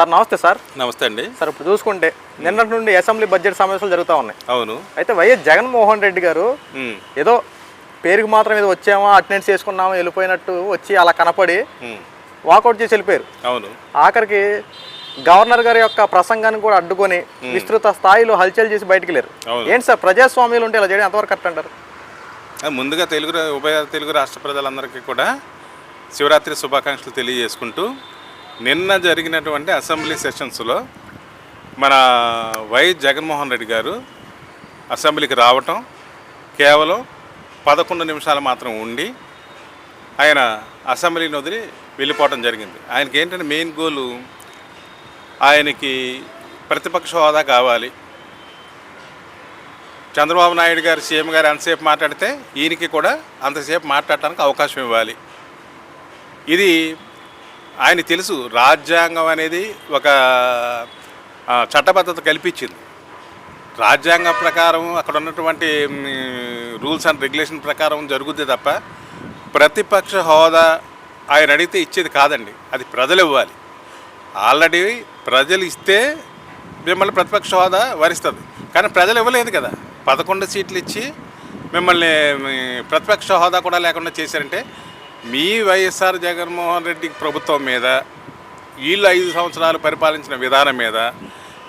Sir నమస్తే sir. నమస్తే అండి. సార్ ఇప్పుడు చూసుకుంటే నిన్నటి నుండి అసెంబ్లీ బడ్జెట్ సమావేశాలు జరుగుతూ ఉన్నాయి. అవును. అయితే వైఎస్ జగన్మోహన్ రెడ్డి గారు ఏదో పేరుకి మాత్రం ఏదో వచ్చామా అటెండెన్స్ చేసుకున్నామా వెళ్ళిపోయినట్టు వచ్చి అలా కనపడి వాకౌట్ చేసి వెళ్ళిపోయారు. అవును. ఆఖరికి గవర్నర్ గారి యొక్క ప్రసంగాన్ని కూడా అడ్డుకొని విస్తృత స్థాయిలో హల్చల్ చేసి బయటికి లేరు. ఏంటి సార్ ప్రజాస్వామ్యాలు ఉంటే ఇలా చేయడం ఎంతవరకు కరెక్ట్ అంటారు? ముందుగా ఉభయ తెలుగు రాష్ట్ర ప్రజలందరికీ కూడా శివరాత్రి శుభాకాంక్షలు తెలియజేసుకుంటూ నిన్న జరిగినటువంటి అసెంబ్లీ సెషన్స్లో మన వైఎస్ జగన్మోహన్ రెడ్డి గారు అసెంబ్లీకి రావటం కేవలం 11 నిమిషాలు మాత్రం ఉండి ఆయన అసెంబ్లీని వదిలి వెళ్ళిపోవటం జరిగింది. ఆయనకి ఏంటంటే మెయిన్ గోలు ఆయనకి ప్రతిపక్ష హోదా కావాలి. చంద్రబాబు నాయుడు గారు సీఎం గారు ఎంతసేపు మాట్లాడితే ఈయనకి కూడా అంతసేపు మాట్లాడటానికి అవకాశం ఇవ్వాలి. ఇది ఆయన తెలుసు. రాజ్యాంగం అనేది ఒక చట్టబద్ధత కల్పించింది. రాజ్యాంగం ప్రకారం అక్కడ ఉన్నటువంటి రూల్స్ అండ్ రెగ్యులేషన్ ప్రకారం జరుగుద్ది తప్ప ప్రతిపక్ష హోదా ఆయన అడిగితే ఇచ్చేది కాదండి. అది ప్రజలు ఇవ్వాలి. ఆల్రెడీ ప్రజలు ఇస్తే మిమ్మల్ని ప్రతిపక్ష హోదా వరిస్తుంది. కానీ ప్రజలు ఇవ్వలేదు కదా. 11 సీట్లు ఇచ్చి మిమ్మల్ని ప్రతిపక్ష హోదా కూడా లేకుండా చేశారంటే మీ వైఎస్ఆర్ జగన్మోహన్ రెడ్డి ప్రభుత్వం మీద వీళ్ళు 5 సంవత్సరాలు పరిపాలించిన విధానం మీద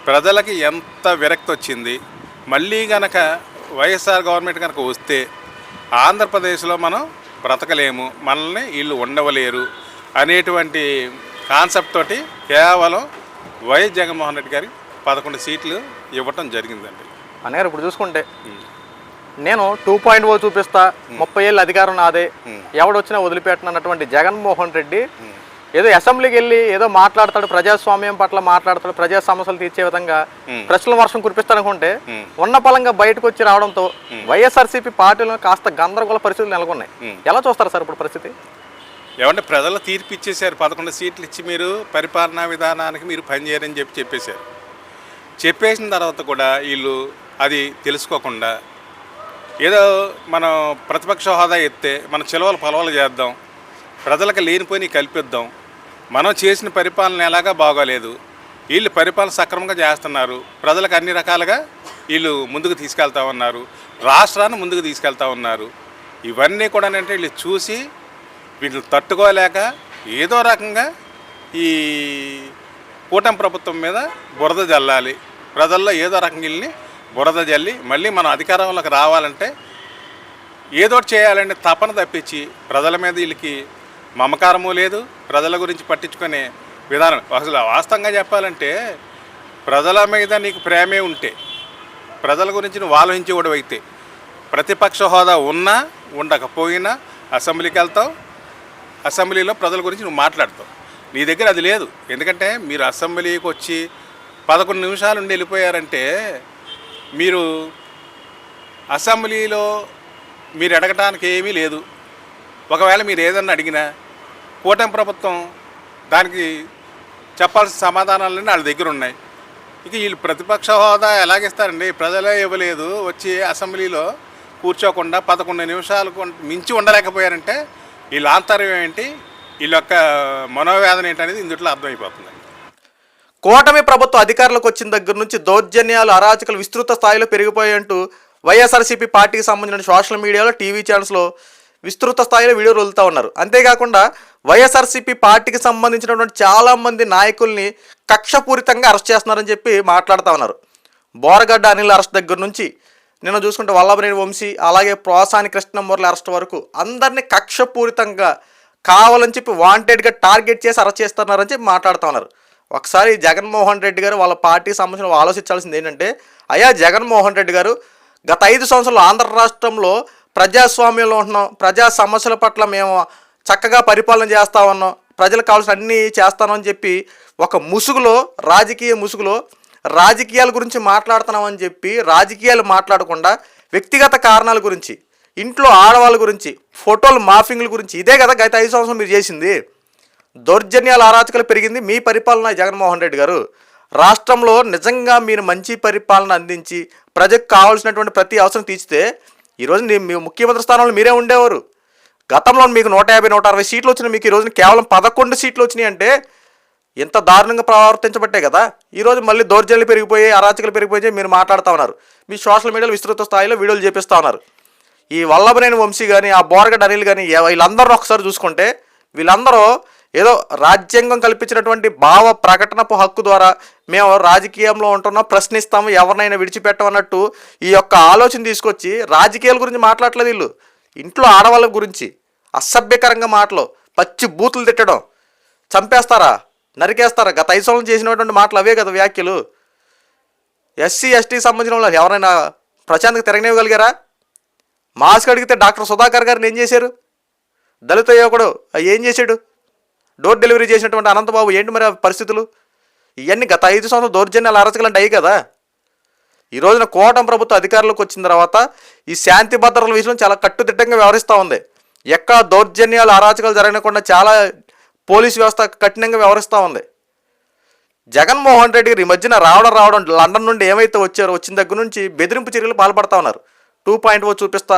ప్రజలకి ఎంత విరక్తి వచ్చింది. మళ్ళీ కనుక వైఎస్ఆర్ గవర్నమెంట్ కనుక వస్తే ఆంధ్రప్రదేశ్లో మనం బ్రతకలేము, మనల్ని వీళ్ళు ఉండవలేరు అనేటువంటి కాన్సెప్ట్ తోటి కేవలం వైఎస్ జగన్మోహన్ రెడ్డి గారికి 11 సీట్లు ఇవ్వటం జరిగిందండి. అన్నగారు ఇప్పుడు చూసుకుంటే నేను 2.0 చూపిస్తా 30 ఏళ్ళు అధికారం నాదే ఎవడొచ్చినా వదిలిపెట్టనన్నటువంటి జగన్మోహన్ రెడ్డి ఏదో అసెంబ్లీకి వెళ్ళి ఏదో మాట్లాడతాడు, ప్రజాస్వామ్యం పట్ల మాట్లాడతాడు, ప్రజా సమస్యలు తీర్చే విధంగా ప్రశ్నల వర్షం కురిపిస్తాడనుకుంటే ఉన్న పలంగా బయటకు వచ్చి రావడంతో వైఎస్ఆర్సీపీ పార్టీలో కాస్త గందరగోళ పరిస్థితులు నెలకొన్నాయి. ఎలా చూస్తారు సార్ ఇప్పుడు పరిస్థితి? ఏమంటే ప్రజలు తీర్పు ఇచ్చేశారు. 11 సీట్లు ఇచ్చి మీరు పరిపాలనా విధానానికి మీరు పనిచేయరని చెప్పేశారు. చెప్పేసిన తర్వాత కూడా వీళ్ళు అది తెలుసుకోకుండా ఏదో మనం ప్రతిపక్ష హోదా ఎత్తే మన చిలవలు పొలవలు చేద్దాం, ప్రజలకు లేనిపోయి కల్పిద్దాం, మనం చేసిన పరిపాలన ఎలాగా బాగోలేదు, వీళ్ళు పరిపాలన సక్రమంగా చేస్తున్నారు, ప్రజలకు అన్ని రకాలుగా వీళ్ళు ముందుకు తీసుకెళ్తా ఉన్నారు, రాష్ట్రాన్ని ముందుకు తీసుకెళ్తా ఉన్నారు. ఇవన్నీ కూడా అంటే వీళ్ళు చూసి వీళ్ళు తట్టుకోలేక ఏదో రకంగా ఈ కూటమి ప్రభుత్వం మీద బురద జల్లాలి, ప్రజల్లో ఏదో రకంగా వీళ్ళని బురద జల్లి మళ్ళీ మనం అధికారంలోకి రావాలంటే ఏదో చేయాలంటే తపన తప్పించి ప్రజల మీద వీళ్ళకి మమకారము లేదు, ప్రజల గురించి పట్టించుకునే విధానం. అసలు వాస్తవంగా చెప్పాలంటే ప్రజల మీద నీకు ప్రేమే ఉంటే, ప్రజల గురించి నువ్వు ఆలోచించేవాడు అయితే ప్రతిపక్ష హోదా ఉన్నా ఉండకపోయినా అసెంబ్లీకి వెళ్తావు, అసెంబ్లీలో ప్రజల గురించి నువ్వు మాట్లాడతావు. నీ దగ్గర అది లేదు. ఎందుకంటే మీరు అసెంబ్లీకి వచ్చి 11 నిమిషాలు ఉండి వెళ్ళిపోయారంటే మీరు అసెంబ్లీలో మీరు అడగటానికి ఏమీ లేదు. ఒకవేళ మీరు ఏదన్నా అడిగినా కూటమి ప్రభుత్వం దానికి చెప్పాల్సిన సమాధానాలన్నీ వాళ్ళ దగ్గర ఉన్నాయి. ఇక వీళ్ళు ప్రతిపక్ష హోదా ఎలాగిస్తారండి? ప్రజలే ఇవ్వలేదు, వచ్చి అసెంబ్లీలో కూర్చోకుండా 11 నిమిషాలకు మించి ఉండలేకపోయారంటే వీళ్ళ ఆంతర్యం ఏంటి, వీళ్ళ యొక్క మనోవేదన ఏంటనేది ఇందులో అర్థమైపోతుంది. కూటమి ప్రభుత్వం అధికారంలోకి వచ్చిన దగ్గర నుంచి దౌర్జన్యాలు, అరాచకాలు విస్తృత స్థాయిలో పెరిగిపోయాయంటూ వైఎస్ఆర్సీపీ పార్టీకి సంబంధించిన సోషల్ మీడియాలో, టీవీ ఛానల్స్లో విస్తృత స్థాయిలో వీడియోలు వదులుతూ ఉన్నారు. అంతేకాకుండా వైఎస్ఆర్సీపీ పార్టీకి సంబంధించినటువంటి చాలామంది నాయకుల్ని కక్షపూరితంగా అరెస్ట్ చేస్తున్నారని చెప్పి మాట్లాడుతూ ఉన్నారు. బోరగడ్డ అనిల్ అరెస్ట్ దగ్గర నుంచి నిన్న చూసుకుంటే వల్లభనేని వంశీ, అలాగే పోసాని కృష్ణమురళి అరెస్ట్ వరకు అందరినీ కక్షపూరితంగా కావాలని చెప్పి వాంటెడ్గా టార్గెట్ చేసి అరెస్ట్ చేస్తున్నారని చెప్పి మాట్లాడుతూ ఉన్నారు. ఒకసారి జగన్మోహన్ రెడ్డి గారు వాళ్ళ పార్టీకి సంబంధించిన ఆలోచించాల్సింది ఏంటంటే, అయ్యా జగన్మోహన్ రెడ్డి గారు గత 5 సంవత్సరాలు ఆంధ్ర రాష్ట్రంలో ప్రజాస్వామ్యంలో ఉంటున్నాం, ప్రజా సమస్యల పట్ల మేము చక్కగా పరిపాలన చేస్తూ ఉన్నాం, ప్రజలకు కావాల్సిన అన్నీ చేస్తామని చెప్పి ఒక ముసుగులో, రాజకీయ ముసుగులో రాజకీయాల గురించి మాట్లాడుతున్నామని చెప్పి రాజకీయాలు మాట్లాడకుండా వ్యక్తిగత కారణాల గురించి, ఇంట్లో ఆడవాళ్ళ గురించి, ఫోటోలు మాఫింగ్ల గురించి, ఇదే కదా గత 5 సంవత్సరాలు మీరు చేసింది. దౌర్జన్యాల అరాచకాలు పెరిగింది మీ పరిపాలన. జగన్మోహన్ రెడ్డి గారు రాష్ట్రంలో నిజంగా మీరు మంచి పరిపాలన అందించి ప్రజలకు కావాల్సినటువంటి ప్రతి అవసరం తీర్చితే ఈరోజు మీ ముఖ్యమంత్రి స్థానంలో మీరే ఉండేవారు. గతంలో మీకు 150, 160 సీట్లు వచ్చినాయి, మీకు ఈరోజు కేవలం 11 సీట్లు వచ్చినాయి అంటే ఇంత దారుణంగా ప్రవర్తించబట్టే కదా ఈరోజు మళ్ళీ దౌర్జన్యాలు పెరిగిపోయి అరాచకాలు పెరిగిపోయి మీరు మాట్లాడుతూ ఉన్నారు. మీ సోషల్ మీడియాలో విస్తృత స్థాయిలో వీడియోలు చేపిస్తూ ఉన్నారు. ఈ వల్లభనేని వంశీ కానీ ఆ బోరగడ్డ అనిల్ కానీ వీళ్ళందరూ ఒకసారి చూసుకుంటే వీళ్ళందరూ ఏదో రాజ్యాంగం కల్పించినటువంటి భావ ప్రకటనపు హక్కు ద్వారా మేము రాజకీయంలో ఉంటున్నాం, ప్రశ్నిస్తాము, ఎవరినైనా విడిచిపెట్టమన్నట్టు ఈ యొక్క ఆలోచన తీసుకొచ్చి రాజకీయాల గురించి మాట్లాడలేదు. వీళ్ళు ఇంట్లో ఆడవాళ్ళ గురించి అసభ్యకరంగా మాటలు, పచ్చి బూతులు తిట్టడం, చంపేస్తారా, నరికేస్తారా, గత 5 సంవత్సరాలు చేసినటువంటి మాటలు అవే కదా వ్యాఖ్యలు. ఎస్సీ ఎస్టీకి సంబంధించిన వాళ్ళు ఎవరైనా ప్రశాంతంగా తిరగనివ్వగలిగారా? మాస్క్ అడిగితే డాక్టర్ సుధాకర్ గారిని ఏం చేశారు? దళిత యువకుడు ఏం చేశాడు? డోర్ డెలివరీ చేసినటువంటి అనంతబాబు ఏంటి మరి పరిస్థితులు? ఇవన్నీ గత 5 సంవత్సరాలు దౌర్జన్యాలు అరాచకాలు అంటే అయ్యి కదా. ఈ రోజున కూటమి ప్రభుత్వం అధికారంలోకి వచ్చిన తర్వాత ఈ శాంతి భద్రతల విషయంలో చాలా కట్టుదిట్టంగా వ్యవహరిస్తూ ఉంది. ఎక్కడ దౌర్జన్యాలు అరాచకాలు జరగకుండా చాలా పోలీసు వ్యవస్థ కఠినంగా వ్యవహరిస్తూ ఉంది. జగన్మోహన్ రెడ్డి గారు ఈ మధ్యన రావడం లండన్ నుండి ఏమైతే వచ్చారో వచ్చిన దగ్గర నుంచి బెదిరింపు చర్యలు పాల్పడతా ఉన్నారు. 2.0 చూపిస్తా,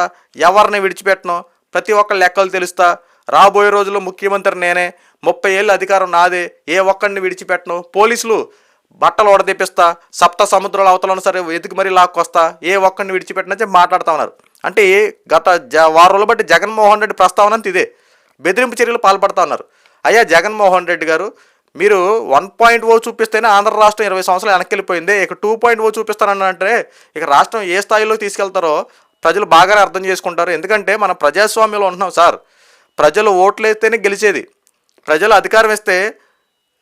ఎవరిని విడిచిపెట్టను, ప్రతి ఒక్కళ్ళ లెక్కలు తెలుస్తా, రాబోయే రోజుల్లో ముఖ్యమంత్రి నేనే, 30 ఏళ్ళ అధికారం నాదే, ఏ ఒక్కడిని విడిచిపెట్టను, పోలీసులు బట్టలు ఓడదీపిస్తా, సప్త సముద్రాల అవతలను సరే వెతికి మరీ లాక్కొస్తా, ఏ ఒక్కడిని విడిచిపెట్టనని చెప్పి మాట్లాడుతూ ఉన్నారు. అంటే గత వారం రోజులు బట్టి జగన్మోహన్ రెడ్డి ప్రస్తావన అంతా ఇదే, బెదిరింపు చర్యలు పాల్పడుతూ ఉన్నారు. అయ్యా జగన్మోహన్ రెడ్డి గారు, మీరు 1.0 చూపిస్తేనే ఆంధ్ర రాష్ట్రం 20 సంవత్సరాలు వెనక్కి వెళ్ళిపోయింది, ఇక 2.0 చూపిస్తానంటే ఇక రాష్ట్రం ఏ స్థాయిలో తీసుకెళ్తారో ప్రజలు బాగానే అర్థం చేసుకుంటారు. ఎందుకంటే మనం ప్రజాస్వామ్యంలో ఉంటున్నాం సార్. ప్రజలు ఓట్లు వేస్తేనే గెలిచేది. ప్రజలు అధికారం ఇస్తే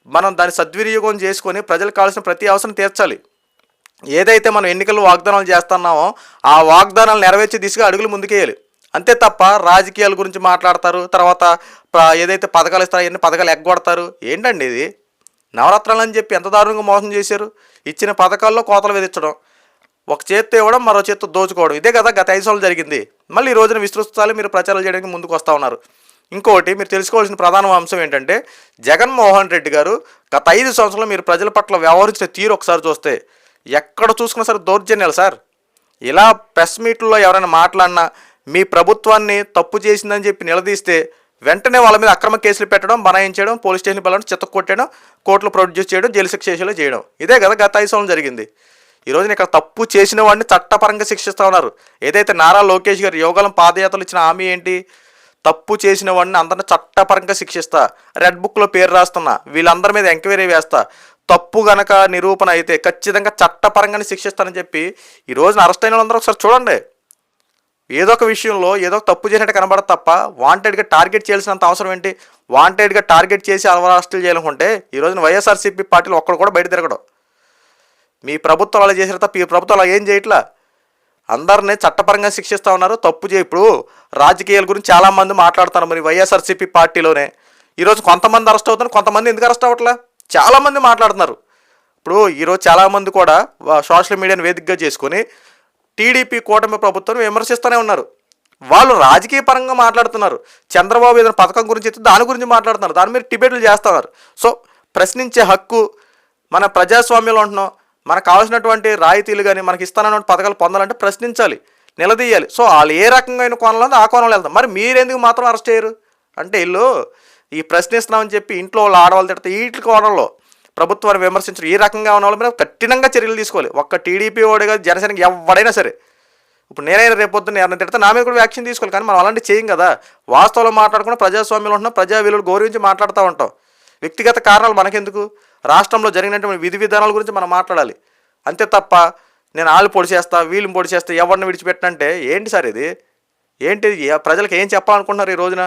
మనం దాన్ని సద్వినియోగం చేసుకొని ప్రజలకు కావాల్సిన ప్రతి అవసరం తీర్చాలి. ఏదైతే మనం ఎన్నికల్లో వాగ్దానాలు చేస్తున్నామో ఆ వాగ్దానాలు నెరవేర్చే దిశగా అడుగులు ముందుకేయాలి. అంతే తప్ప రాజకీయాల గురించి మాట్లాడతారు, తర్వాత ఏదైతే పథకాలు ఇస్తారో అవన్నీ పథకాలు ఎగ్గొడతారు. ఏంటండి ఇది? నవరత్నాలు అని చెప్పి ఎంత దారుణంగా మోసం చేశారు. ఇచ్చిన పథకాల్లో కోతలు విధించడం, ఒక చేత్తో ఇవ్వడం, మరో చేత్తో దోచుకోవడం, ఇదే కదా గత 5 సంవత్సరాలు జరిగింది. మళ్ళీ ఈ రోజున విస్తృతాలు మీరు ప్రచారాలు చేయడానికి ముందుకు వస్తూ ఉన్నారు. ఇంకోటి మీరు తెలుసుకోవాల్సిన ప్రధాన అంశం ఏంటంటే, జగన్మోహన్ రెడ్డి గారు గత 5 సంవత్సరాలు మీరు ప్రజల పట్ల వ్యవహరించిన తీరు ఒకసారి చూస్తే ఎక్కడ చూసుకున్నా సరే దౌర్జన్యాలు సార్. ఇలా ప్రెస్ మీట్లో ఎవరైనా మాట్లాడినా మీ ప్రభుత్వాన్ని తప్పు చేసిందని చెప్పి నిలదీస్తే వెంటనే వాళ్ళ మీద అక్రమ కేసులు పెట్టడం, బనాయించడం, పోలీస్ స్టేషన్ పిల్లలను చెత్త కొట్టడం, కోర్టులో ప్రొడ్యూస్ చేయడం, జైలు శిక్ష చేసేలా చేయడం, ఇదే కదా గత 5 సంవత్సరాలు జరిగింది. ఈరోజు ఇక్కడ తప్పు చేసిన వాడిని చట్టపరంగా శిక్షిస్తూ ఉన్నారు. ఏదైతే నారా లోకేష్ గారు యోగాలం పాదయాత్రలు ఇచ్చిన హామీ ఏంటి? తప్పు చేసిన వాడిని అందరిని చట్టపరంగా శిక్షిస్తా, రెడ్ బుక్లో పేరు రాస్తున్నా, వీళ్ళందరి మీద ఎంక్వైరీ వేస్తా, తప్పు గనక నిరూపణ అయితే ఖచ్చితంగా చట్టపరంగానే శిక్షిస్తానని చెప్పి ఈ రోజున అరెస్ట్ అయిన వాళ్ళందరూ ఒకసారి చూడండి. ఏదో ఒక విషయంలో ఏదో ఒక తప్పు చేసినట్టు కనబడదు తప్ప వాంటెడ్గా టార్గెట్ చేయాల్సినంత అవసరం ఏంటి? వాంటెడ్గా టార్గెట్ చేసి అరెస్టులు చేయాలనుకుంటే ఈ రోజున వైఎస్ఆర్సీపీ పార్టీలో ఒక్కడు కూడా బయట తిరగడం. మీ ప్రభుత్వం అలా చేసిన తప్ప ఈ ప్రభుత్వం అలా ఏం చేయట్లా. అందరినీ చట్టపరంగా శిక్షిస్తూ ఉన్నారు. తప్పు ఇప్పుడు రాజకీయాల గురించి చాలామంది మాట్లాడుతున్నారు. మరి వైఎస్ఆర్సీపీ పార్టీలోనే ఈరోజు కొంతమంది అరెస్ట్ అవుతున్నారు, కొంతమంది ఎందుకు అరెస్ట్ అవ్వట్లా? చాలామంది మాట్లాడుతున్నారు. ఇప్పుడు ఈరోజు చాలామంది కూడా సోషల్ మీడియాని వేదికగా చేసుకొని టీడీపీ కూటమి ప్రభుత్వం విమర్శిస్తూనే ఉన్నారు. వాళ్ళు రాజకీయ పరంగా మాట్లాడుతున్నారు. చంద్రబాబు ఏదైనా పథకం గురించి అయితే దాని గురించి మాట్లాడుతున్నారు, దాని మీద డిబేట్లు చేస్తున్నారు. సో ప్రశ్నించే హక్కు, మన ప్రజాస్వామ్యంలో ఉంటున్నాం, మనకు కావాల్సినటువంటి రాయితీలు కానీ మనకి ఇస్తానటువంటి పథకాలు పొందాలంటే ప్రశ్నించాలి, నిలదీయాలి. సో వాళ్ళు ఏ రకంగా కోణంలో ఉందో ఆ కోణంలో వెళ్తాం. మరి మీరెందుకు మాత్రం అరెస్ట్ చేయరు అంటే వీళ్ళు ఈ ప్రశ్నిస్తున్నామని చెప్పి ఇంట్లో వాళ్ళు ఆడవాళ్ళు తిడితే వీటి కోణంలో ప్రభుత్వాన్ని విమర్శించరు. ఈ రకంగా ఉన్న వాళ్ళ మీద కఠినంగా చర్యలు తీసుకోవాలి. ఒక్క టీడీపీ వాడిగా జనసేనకి ఎవడైనా సరే, ఇప్పుడు నేనైనా రేపొద్దున ఎవరైనా తిడితే నా మీద కూడా యాక్షన్ తీసుకోవాలి. కానీ మనం అలాంటివి చేయం కదా. వాస్తవంలో మాట్లాడకుండా ప్రజాస్వామ్యంలో ఉంటున్నాం, ప్రజా విలువలు గౌరవించి మాట్లాడుతూ ఉంటాం. వ్యక్తిగత కారణాలు మనకెందుకు? రాష్ట్రంలో జరిగినటువంటి విధి విధానాల గురించి మనం మాట్లాడాలి. అంతే తప్ప నేను వాళ్ళు పొడి చేస్తా, వీళ్ళని పొడి చేస్తా, ఎవరిని విడిచిపెట్టనంటే ఏంటి సార్ ఇది? ఏంటి? ప్రజలకు ఏం చెప్పాలనుకుంటున్నారు? ఈ రోజున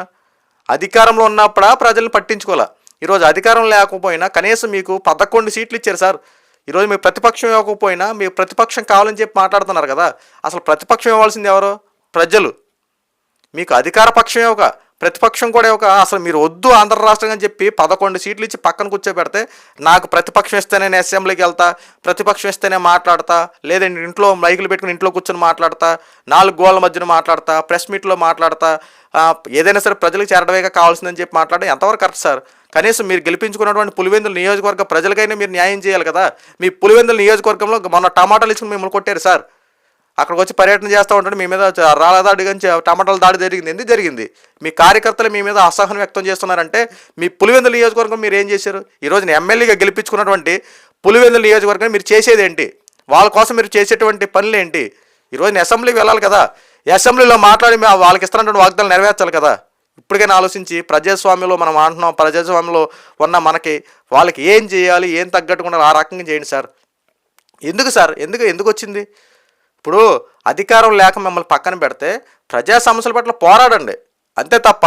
అధికారంలో ఉన్నప్పుడా ప్రజల్ని పట్టించుకోవాలా? ఈరోజు అధికారం లేకపోయినా కనీసం మీకు 11 సీట్లు ఇచ్చారు సార్. ఈరోజు మీకు ప్రతిపక్షం ఇవ్వకపోయినా మీకు ప్రతిపక్షం కావాలని చెప్పి మాట్లాడుతున్నారు కదా. అసలు ప్రతిపక్షం ఇవ్వాల్సింది ఎవరో? ప్రజలు. మీకు అధికార పక్షమే ఒక, ప్రతిపక్షం కూడా ఒక. అసలు మీరు వద్దు ఆంధ్ర రాష్ట్రం అని చెప్పి 11 సీట్లు ఇచ్చి పక్కన కూర్చోబెడితే నాకు ప్రతిపక్షం ఇస్తే నేను అసెంబ్లీకి వెళ్తా, ప్రతిపక్షం ఇస్తేనే మాట్లాడతా, లేదంటే ఇంట్లో మైకులు పెట్టుకుని ఇంట్లో కూర్చొని మాట్లాడతా, 4 గోళ్ళ మధ్యన మాట్లాడతా, ప్రెస్ మీట్లో మాట్లాడతా, ఏదైనా సరే ప్రజలకు చేరడమేగా కావాల్సిందని చెప్పి మాట్లాడడం ఎంతవరకు కరెక్ట్ సార్? కనీసం మీరు గెలిపించుకున్నటువంటి పులివెందుల నియోజకవర్గ ప్రజలకైనా మీరు న్యాయం చేయాలి కదా. మీ పులివెందుల నియోజకవర్గంలో మొన్న టమాటాలు ఇచ్చుకుని మిమ్మల్ని కొట్టారు సార్. అక్కడికి వచ్చి పర్యటన చేస్తూ ఉంటాడు, మీ మీద రాళ్ళ దాడి కానీ టమాటాల దాడి జరిగింది. ఎందుకు జరిగింది? మీ కార్యకర్తలు మీ మీద అసహనం వ్యక్తం చేస్తున్నారంటే మీ పులివెందుల నియోజకవర్గం మీరు ఏం చేశారు? ఈరోజు ఎమ్మెల్యేగా గెలిపించుకున్నటువంటి పులివెందుల నియోజకవర్గం మీరు చేసేది ఏంటి? వాళ్ళ కోసం మీరు చేసేటువంటి పనులు ఏంటి? ఈరోజు అసెంబ్లీకి వెళ్ళాలి కదా, అసెంబ్లీలో మాట్లాడి వాళ్ళకి ఇస్తున్నటువంటి వాగ్దానాలు నెరవేర్చాలి కదా. ఇప్పటికైనా ఆలోచించి ప్రజాస్వామ్యంలో మనం అంటున్నాం, ప్రజాస్వామ్యంలో ఉన్న మనకి వాళ్ళకి ఏం చేయాలి, ఏం తగ్గట్టుకుండా ఆ రకంగా చేయండి సార్. ఎందుకు సార్, ఎందుకు వచ్చింది? ఇప్పుడు అధికారం లేక మిమ్మల్ని పక్కన పెడితే ప్రజా సమస్యల పట్ల పోరాడండి, అంతే తప్ప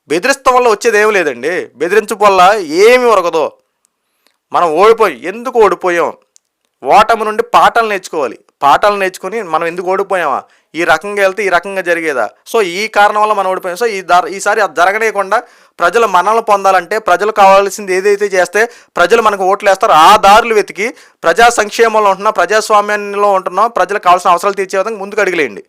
బెదిరిస్తాం వల్ల వచ్చేది ఏమి లేదండి. బెదిరించడం వల్ల ఏమి ఒరగదు. మనం ఎందుకు ఓడిపోయాం? ఓటమి నుండి పాఠాలు నేర్చుకోవాలి. పాఠాలు నేర్చుకుని మనం ఎందుకు ఓడిపోయామా, ఈ రకంగా వెళ్తే ఈ రకంగా జరిగేదా, సో ఈ కారణం వల్ల మనం ఓడిపోయాం. సో ఈసారి అది జరగనేయకుండా ప్రజలు మనల్ని పొందాలంటే ప్రజలు కావాల్సింది ఏదైతే చేస్తే ప్రజలు మనకు ఓట్లు వేస్తారో ఆ దారులు వెతికి ప్రజా సంక్షేమంలో ఉంటున్నాం, ప్రజాస్వామ్యంలో ఉంటున్నాం, ప్రజలకు కావాల్సిన అవసరాలు తీర్చే విధంగా ముందుకు అడుగులేయండి.